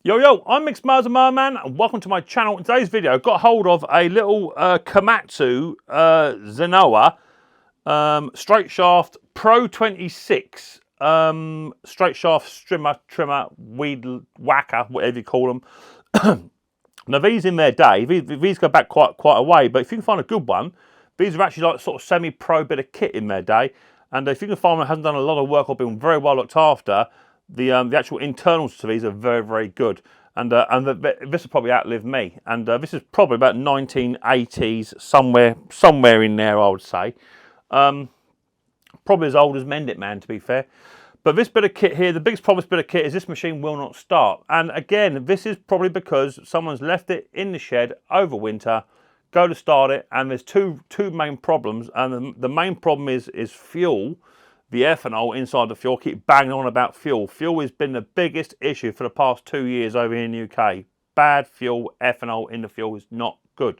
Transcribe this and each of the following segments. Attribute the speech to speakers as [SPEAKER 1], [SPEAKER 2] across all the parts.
[SPEAKER 1] Yo, I'm Micks Mowers and welcome to my channel. In today's video, I've got hold of a little Komatsu zenoah straight shaft Pro 26 straight shaft strimmer, trimmer, weed whacker, whatever you call them. Now these in their day, these go back quite a way, but if you can find a good one, these are actually like sort of semi-pro bit of kit in their day. And if you can find one that hasn't done a lot of work or been very well looked after, the actual internals to these are very good, and this will probably outlive me. And this is probably about 1980s, somewhere in there, I would say. Probably as old as Mend It Man, to be fair. But this bit of kit here, the biggest problem with this bit of kit is this machine will not start. And again, this is probably because someone's left it in the shed over winter, go to start it, and there's two main problems. And the main problem is fuel. The ethanol inside the fuel, keep banging on about fuel. Fuel has been the biggest issue for the past 2 years over here in the UK. Bad fuel, ethanol in the fuel is not good.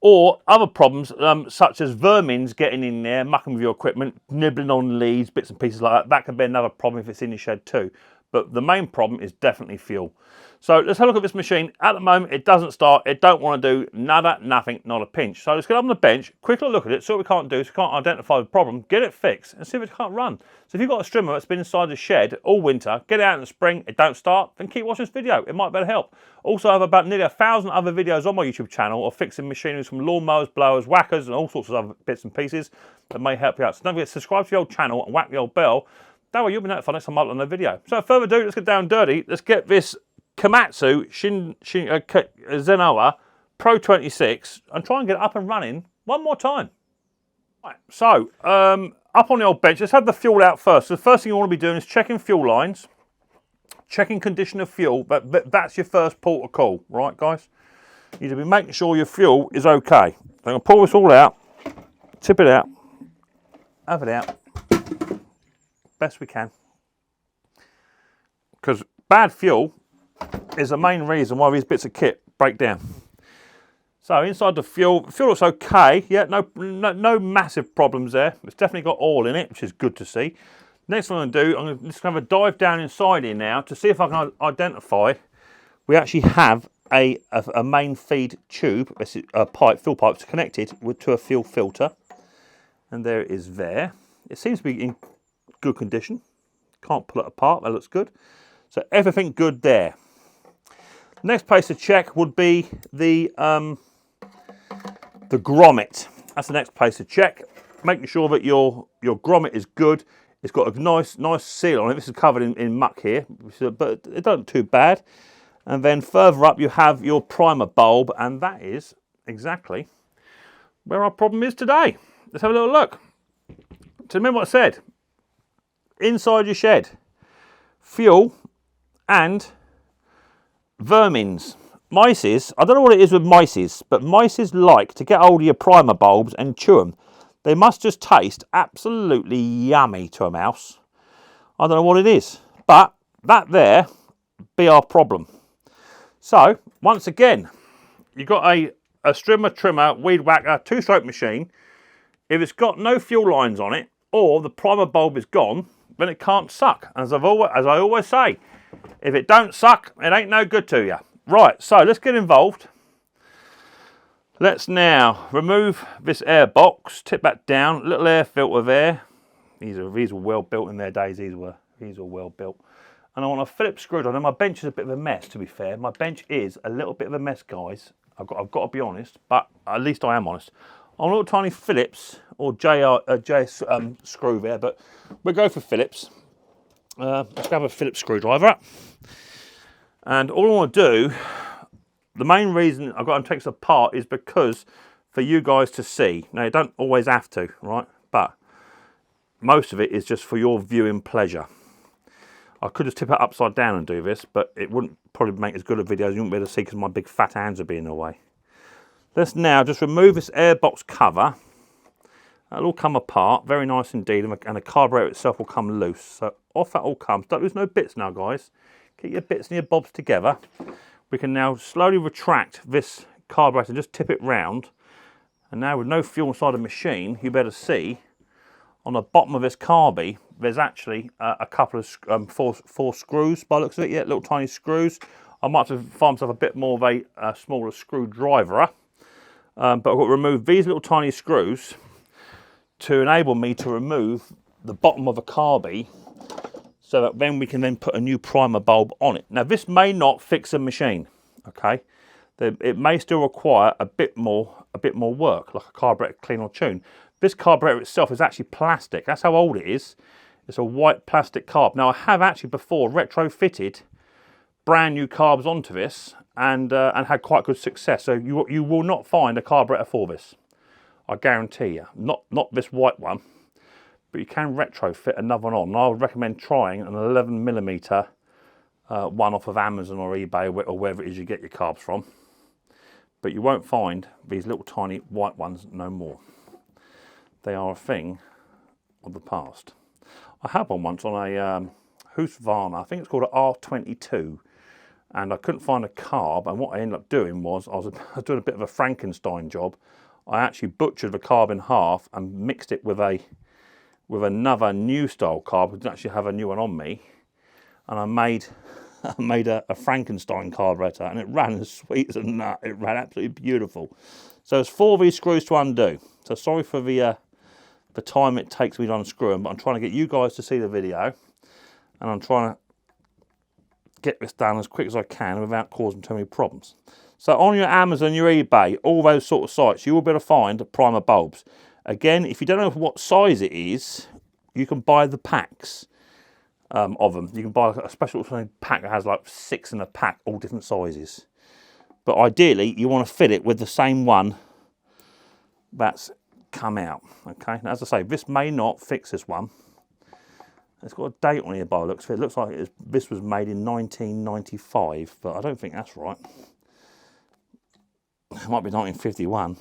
[SPEAKER 1] Or other problems such as vermins getting in there, mucking with your equipment, nibbling on leaves, bits and pieces like that. That can be another problem if it's in your shed too. But the main problem is definitely fuel. So let's have a look at this machine. At the moment, it doesn't start. It don't want to do nada, nothing, not a pinch. So let's get up on the bench, quickly look at it, see what we can't do, so we can't identify the problem, get it fixed, and see if it can't run. So if you've got a strimmer that's been inside the shed all winter, get it out in the spring, it don't start, then keep watching this video. It might better help. Also, I have about nearly 1,000 other videos on my YouTube channel of fixing machinery from lawnmowers, blowers, whackers, and all sorts of other bits and pieces that may help you out. So don't forget to subscribe to the old channel and whack the old bell. That way you'll be notified next time I upload a video. So without further ado, let's get down dirty. Let's get this Komatsu zenoah Pro 26 and try and get it up and running one more time. Right, so up on the old bench, let's have the fuel out first. So the first thing you want to be doing is checking fuel lines, checking condition of fuel. That's your first port of call, right, guys? You need to be making sure your fuel is okay. So I'm going to pull this all out, tip it out, have it out, best we can. Because bad fuel is the main reason why these bits of kit break down. So inside the fuel looks okay. Yeah, no massive problems there. It's definitely got oil in it, which is good to see. Next thing I'm going to do, I'm going to just have a dive down inside here now to see if I can identify. We actually have a main feed tube, a fuel pipe connected to a fuel filter, and there it is there. It seems to be in good condition. Can't pull it apart. That looks good. So everything good there. Next place to check would be the grommet. That's the next place to check. Making sure that your grommet is good. It's got a nice seal on it. This is covered in muck here, but it doesn't too bad. And then further up you have your primer bulb, and that is exactly where our problem is today. Let's have a little look. So remember what I said. Inside your shed, fuel and vermins. Mices, I don't know what it is with mices, but mices like to get hold of your primer bulbs and chew them. They must just taste absolutely yummy to a mouse. I don't know what it is, but that there be our problem. So, once again, you've got a strimmer, trimmer, weed whacker, two-stroke machine. If it's got no fuel lines on it, or the primer bulb is gone, then it can't suck. As I always say, if it don't suck, it ain't no good to you. Right, so let's get involved. Let's now remove this air box, tip that down, little air filter there. These were well built in their days, these were well built. And I want a Phillips screwdriver. Now my bench is a bit of a mess, to be fair. My bench is a little bit of a mess, guys. I've got to be honest, but at least I am honest. On a little tiny Phillips or J screw there, but we'll go for Phillips. Let's grab a Phillips screwdriver up. And all I want to do, the main reason I've got to take this apart is because for you guys to see. Now, you don't always have to, right? But most of it is just for your viewing pleasure. I could just tip it upside down and do this, but it wouldn't probably make as good a video as you wouldn't be able to see because my big fat hands would be in the way. Let's now just remove this airbox cover. That'll all come apart, very nice indeed, and the carburetor itself will come loose. So off that all comes. Don't lose no bits now, guys. Keep your bits and your bobs together. We can now slowly retract this carburetor and just tip it round. And now with no fuel inside the machine, you better see on the bottom of this carby, there's actually a couple of four screws by the looks of it. Yeah, little tiny screws. I might have to find myself a bit more of a smaller screwdriver. But I've got to remove these little tiny screws to enable me to remove the bottom of a carby, so that then we can then put a new primer bulb on it. Now this may not fix a machine, okay? It may still require a bit more work, like a carburetor clean or tune. This carburetor itself is actually plastic. That's how old it is. It's a white plastic carb. Now I have actually before retrofitted brand new carbs onto this and had quite good success. So you will not find a carburetor for this, I guarantee you. Not this white one. But you can retrofit another one on. And I would recommend trying an 11mm one off of Amazon or eBay or wherever it is you get your carbs from. But you won't find these little tiny white ones no more. They are a thing of the past. I had one once on a Husqvarna, I think it's called an R22. And I couldn't find a carb. And what I ended up doing was, I was doing a bit of a Frankenstein job. I actually butchered the carb in half and mixed it with another new style carb. I didn't actually have a new one on me, and I made a Frankenstein carburetor, and it ran as sweet as a nut. It ran absolutely beautiful. So there's 4 of these screws to undo. So sorry for the time it takes me to unscrew them, but I'm trying to get you guys to see the video, and I'm trying to get this done as quick as I can without causing too many problems. So on your Amazon, your eBay, all those sort of sites, you will be able to find primer bulbs. Again, if you don't know what size it is, you can buy the packs of them. You can buy a special pack that has like 6 in a pack, all different sizes. But ideally, you want to fit it with the same one that's come out. Okay, now, as I say, this may not fix this one. It's got a date on here by the looks of it. It looks like this was made in 1995, but I don't think that's right. It might be 1951.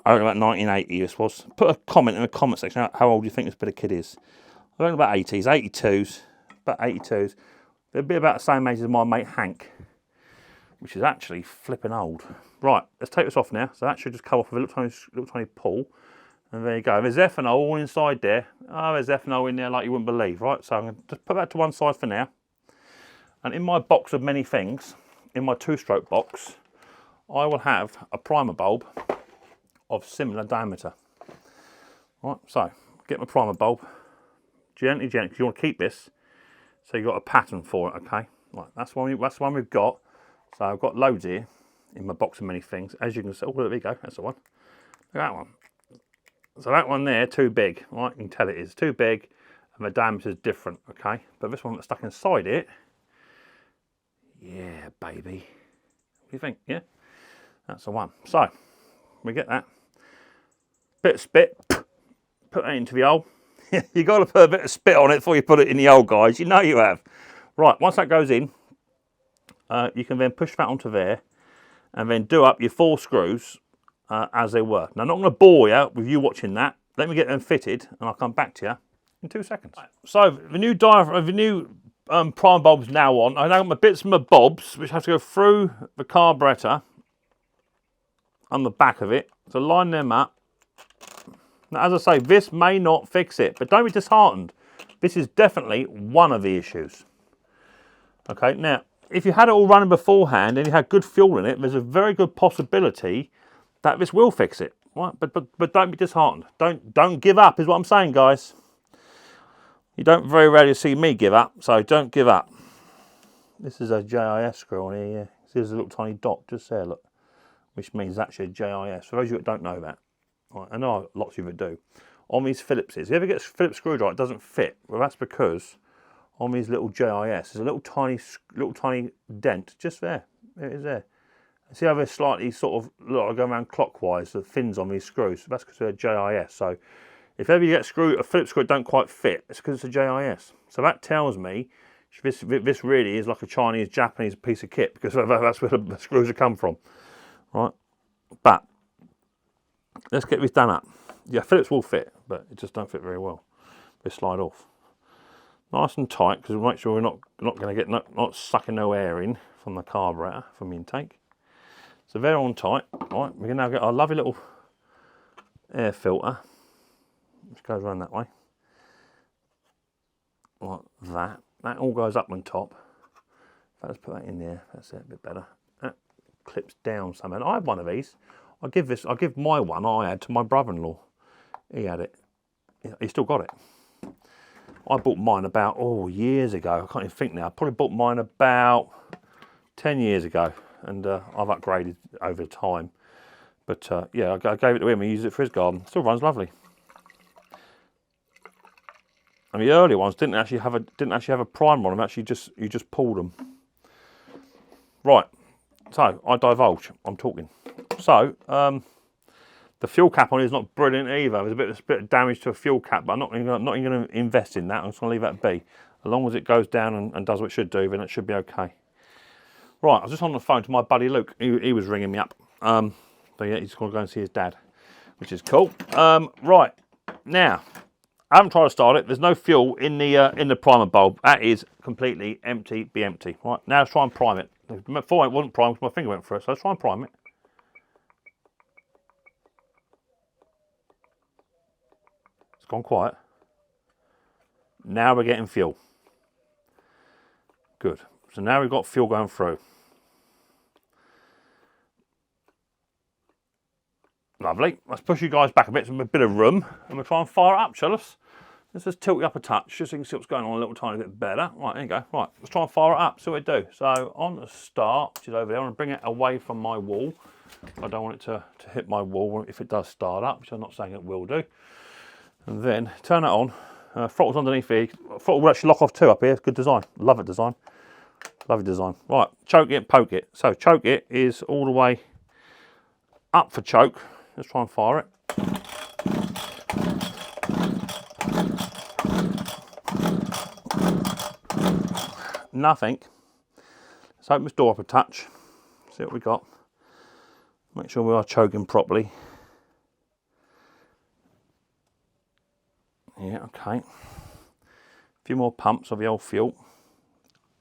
[SPEAKER 1] I don't know about 1980 this was. Put a comment in the comment section how old you think this bit of kit is. I think about 80s, 82s, about 82s. They'll be about the same age as my mate Hank, which is actually flipping old. Right, let's take this off now. So that should just come off with a little tiny pull. And there you go. There's ethanol all inside there. Oh, there's ethanol in there like you wouldn't believe, right? So I'm going to just put that to one side for now. And in my box of many things, in my 2-stroke box, I will have a primer bulb of similar diameter. Right, so get my primer bulb, gently, because you want to keep this, so you've got a pattern for it, okay? Right, that's the one we've got. So I've got loads here in my box of many things. As you can see, oh, there we go, that's the one. Look at that one. So that one there, too big, right? You can tell it is too big, and the diameter is different, okay? But this one that's stuck inside it, yeah, baby. What do you think? Yeah, that's the one. So we get that. Bit of spit, put that into the hole. You got to put a bit of spit on it before you put it in the hole, guys. You know you have. Right, once that goes in, you can then push that onto there, and then do up your 4 screws as they were. Now, I'm not going to bore you with you watching that. Let me get them fitted, and I'll come back to you in 2 seconds. Right. So the new prime bulb's now on. I now got my bits and my bobs, which have to go through the carburetor on the back of it to line them up. Now, as I say, this may not fix it, but don't be disheartened. This is definitely one of the issues. Okay, now, if you had it all running beforehand and you had good fuel in it, there's a very good possibility that this will fix it. Right? But don't be disheartened. Don't give up, is what I'm saying, guys. You don't very rarely see me give up, so don't give up. This is a JIS screw on here, yeah. There's a little tiny dot just there, look, which means actually a JIS. For those of you that don't know that, right, I know lots of you do. On these Phillipses, if you ever get a Phillips screwdriver, it doesn't fit. Well, that's because on these little JIS, there's a little tiny dent just there. It is there. See how they're slightly sort of, look, I go around clockwise, the fins on these screws. So that's because they're JIS. So if ever you get a Phillips screw that don't quite fit, it's because it's a JIS. So that tells me this really is like a Chinese, Japanese piece of kit, because that's where the screws have come from, right? But let's get this done up. Yeah, Phillips will fit, but it just don't fit very well. They slide off. Nice and tight, because we'll make sure we're not going to get not sucking no air in from the carburetor, from the intake. So they're on tight, right? We can now get our lovely little air filter, which goes around that way, like that. That all goes up on top. Let's put that in there. That's it, a bit better. That clips down somehow. I had one of these. I'll give my one I had to my brother-in-law. He had it. He still got it. I bought mine about, years ago. I can't even think now. I probably bought mine about 10 years ago, and I've upgraded over time. But yeah, I gave it to him. He used it for his garden. Still runs lovely. And the earlier ones didn't actually have a primer on them. Actually, you just pulled them. Right. So I divulge. I'm talking. So the fuel cap on it is not brilliant either. There's a bit of damage to a fuel cap, but I'm not even going to invest in that. I'm just going to leave that be. As long as it goes down and does what it should do, then it should be okay. Right, I was just on the phone to my buddy Luke. He was ringing me up. So yeah, he's going to go and see his dad, which is cool. Right, now, I haven't tried to start it. There's no fuel in the primer bulb. That is completely empty, be empty. Right, now let's try and prime it. Before it wasn't primed because my finger went through it, so let's try and prime it. It's gone quiet. Now we're getting fuel. Good. So now we've got fuel going through. Lovely. Let's push you guys back a bit, so a bit of room, and we'll try and fire it up, shall us? Let's just tilt you up a touch, just so you can see what's going on a little tiny bit better. Right, there you go. Right, let's try and fire it up, see what it do. So on the start, which is over there, I want to bring it away from my wall. I don't want it to hit my wall if it does start up, which I'm not saying it will do. And then turn that on. Throttle's underneath here. Throttle will actually lock off too up here. It's good design. Love it design. Lovely design. Right, choke it, poke it. So choke it is all the way up for choke. Let's try and fire it. Nothing. Let's open this door up a touch. See what we got. Make sure we are choking properly. Yeah, okay. A few more pumps of the old fuel.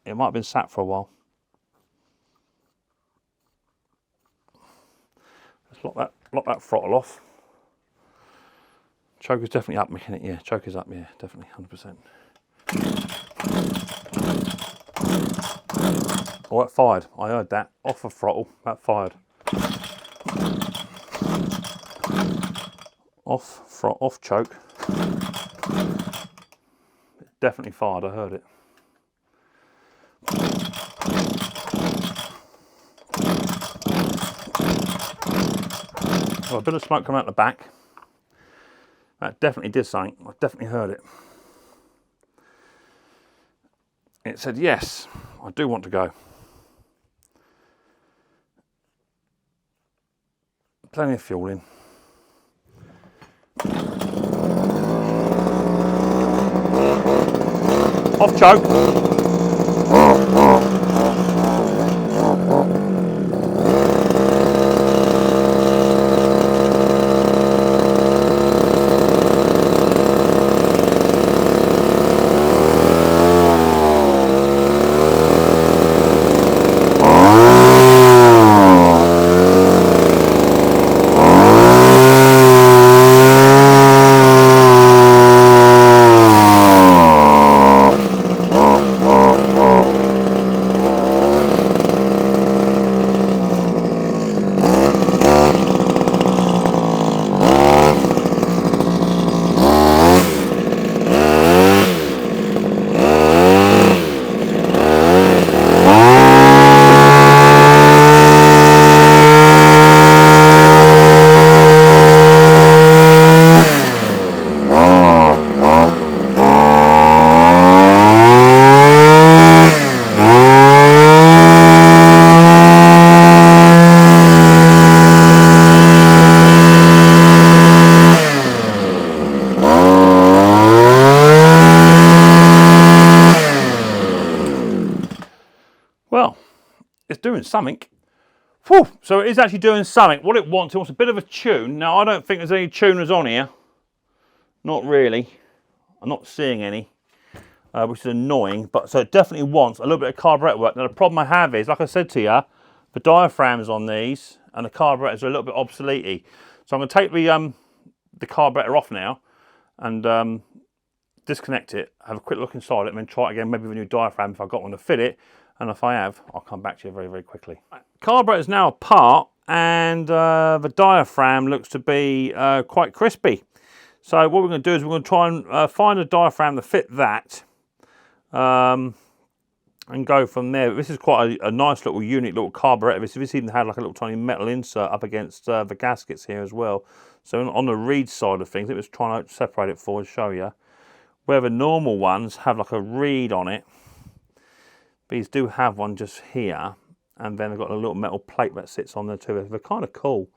[SPEAKER 1] It might have been sat for a while. Let's lock that throttle off. Choker's definitely up, isn't it? Yeah, choker's up, yeah, definitely, 100%. Oh, that fired. I heard that. Off the throttle, that fired. Off choke. It definitely fired, I heard it. Well, a bit of smoke coming out the back. That definitely did something. I definitely heard it. It said, yes, I do want to go. Plenty of fuel in. Off choke. Well, it's doing something. Whew, so it is actually doing something. What it wants a bit of a tune. Now, I don't think there's any tuners on here. Not really. I'm not seeing any, which is annoying. But so it definitely wants a little bit of carburetor work. Now, the problem I have is, like I said to you, the diaphragms on these and the carburetors are a little bit obsolete. So I'm going to take the carburetor off now and disconnect it, have a quick look inside it, and then try it again, maybe with a new diaphragm if I've got one to fit it. And if I have, I'll come back to you very, very quickly. Carburetor is now apart, and the diaphragm looks to be quite crispy. So what we're going to do is we're going to try and find a diaphragm to fit that, and go from there. This is quite a nice little unique little carburetor. This even had like a little tiny metal insert up against the gaskets here as well. So on the reed side of things, it was trying to separate it for and show you. Where the normal ones have like a reed on it, these do have one just here, and then they've got a little metal plate that sits on there too. They're kind of cool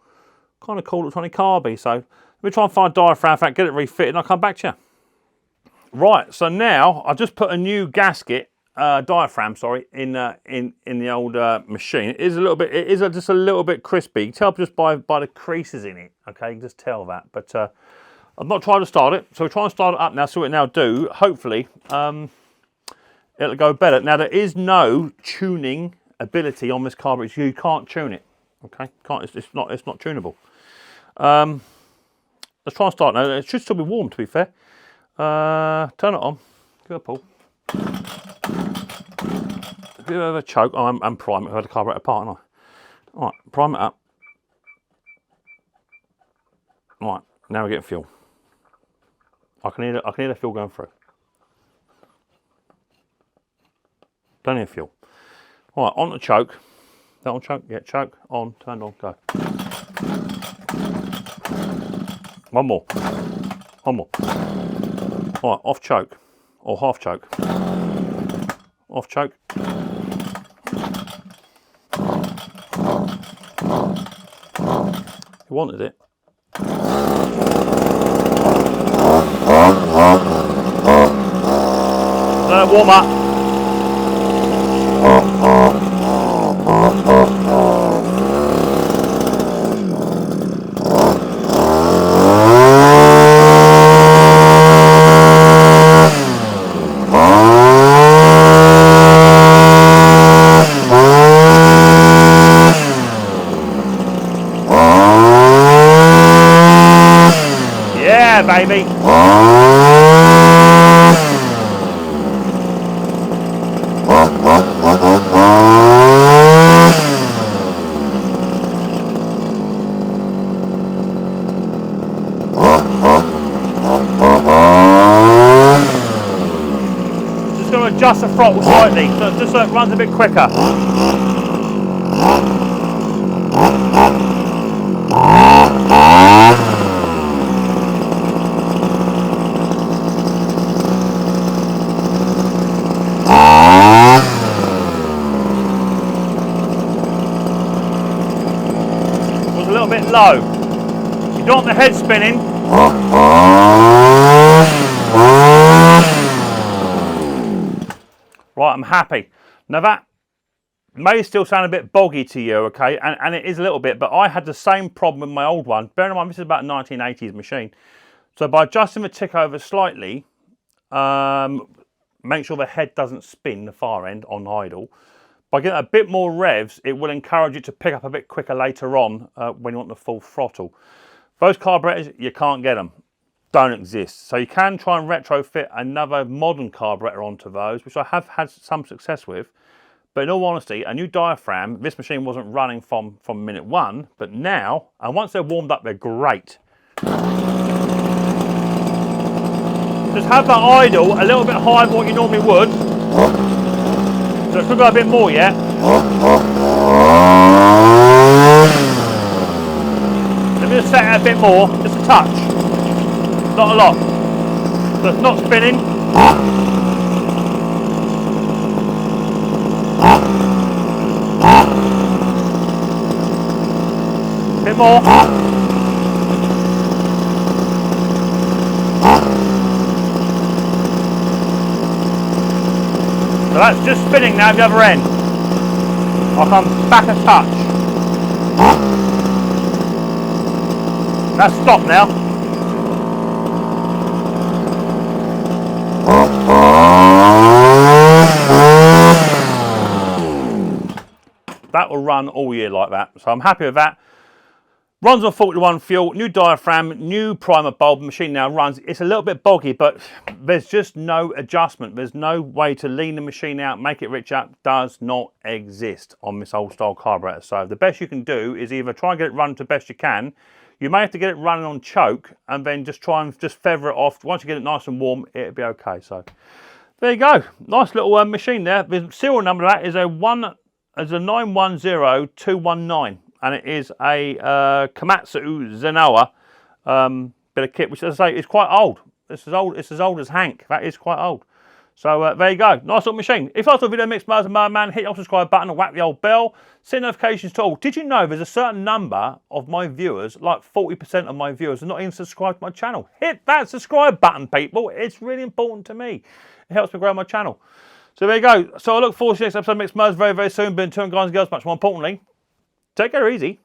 [SPEAKER 1] little tiny carby. So let me try and find a diaphragm, get it refitted, and I'll come back to you. Right, so now I've just put a new gasket, diaphragm, sorry, in the old machine. It is a little bit, just a little bit crispy. You can tell just by the creases in it. Okay, you can just tell that. But I've not tried to start it, so we're trying to start it up now. So what it now do, hopefully, it'll go better. Now there is no tuning ability on this carburetor. You can't tune it. Okay, it's not tunable. Let's try and start now. It should still be warm, to be fair. Turn it on. Give it a pull. A bit of a choke. Oh, I'm priming. I've had the carburetor apart, haven't I? All right, prime it up. All right, now we're getting fuel. I can hear the fuel going through. Plenty of fuel. All right, on the choke. That on choke? Yeah, choke on. Turned on. Go. One more. One more. All right, off choke or half choke. Off choke. You wanted it. Warm up. Yeah, baby. Just going to adjust the throttle slightly, just so it runs a bit quicker. Was a little bit low. You don't want the head spinning. Right, I'm happy. Now that may still sound a bit boggy to you, okay, and it is a little bit, but I had the same problem with my old one. Bear in mind, this is about a 1980s machine. So by adjusting the tick over slightly, make sure the head doesn't spin the far end on idle. By getting a bit more revs, it will encourage it to pick up a bit quicker later on when you want the full throttle. Those carburetors, you can't get them. Don't exist. So you can try and retrofit another modern carburetor onto those, which I have had some success with. But in all honesty, a new diaphragm, this machine wasn't running from minute one, but now, and once they're warmed up, they're great. Just have that idle a little bit higher than what you normally would. So it could go a bit more, yeah? Let me just set it a bit more, just a touch. Not a lot. So it's not spinning. A bit more. So that's just spinning now the other end. I'll come back a touch. That's stopped now. That will run all year like that, so I'm happy with that. Runs on 41 fuel, new diaphragm, new primer bulb. Machine now runs. It's a little bit boggy, but there's just no adjustment. There's no way to lean the machine out, make it rich up. Does not exist on this old style carburetor. So the best you can do is either try and get it run to best you can. You may have to get it running on choke and then just try and just feather it off. Once you get it nice and warm, it'll be okay. So there you go. Nice little machine there. The serial number of that is a 910219. And it is a Komatsu Zenoah bit of kit, which, as I say, is quite old. It's as old as Hank. That is quite old. So there you go. Nice little machine. If you like the video, Micks Mowers and Man, hit the subscribe button and whack the old bell. Set notifications to all. Did you know there's a certain number of my viewers, like 40% of my viewers, are not even subscribed to my channel? Hit that subscribe button, people. It's really important to me. It helps me grow my channel. So there you go. So I look forward to the next episode of Micks Mowers very, very soon. Been 2 guys and girls, much more importantly. Take care easy.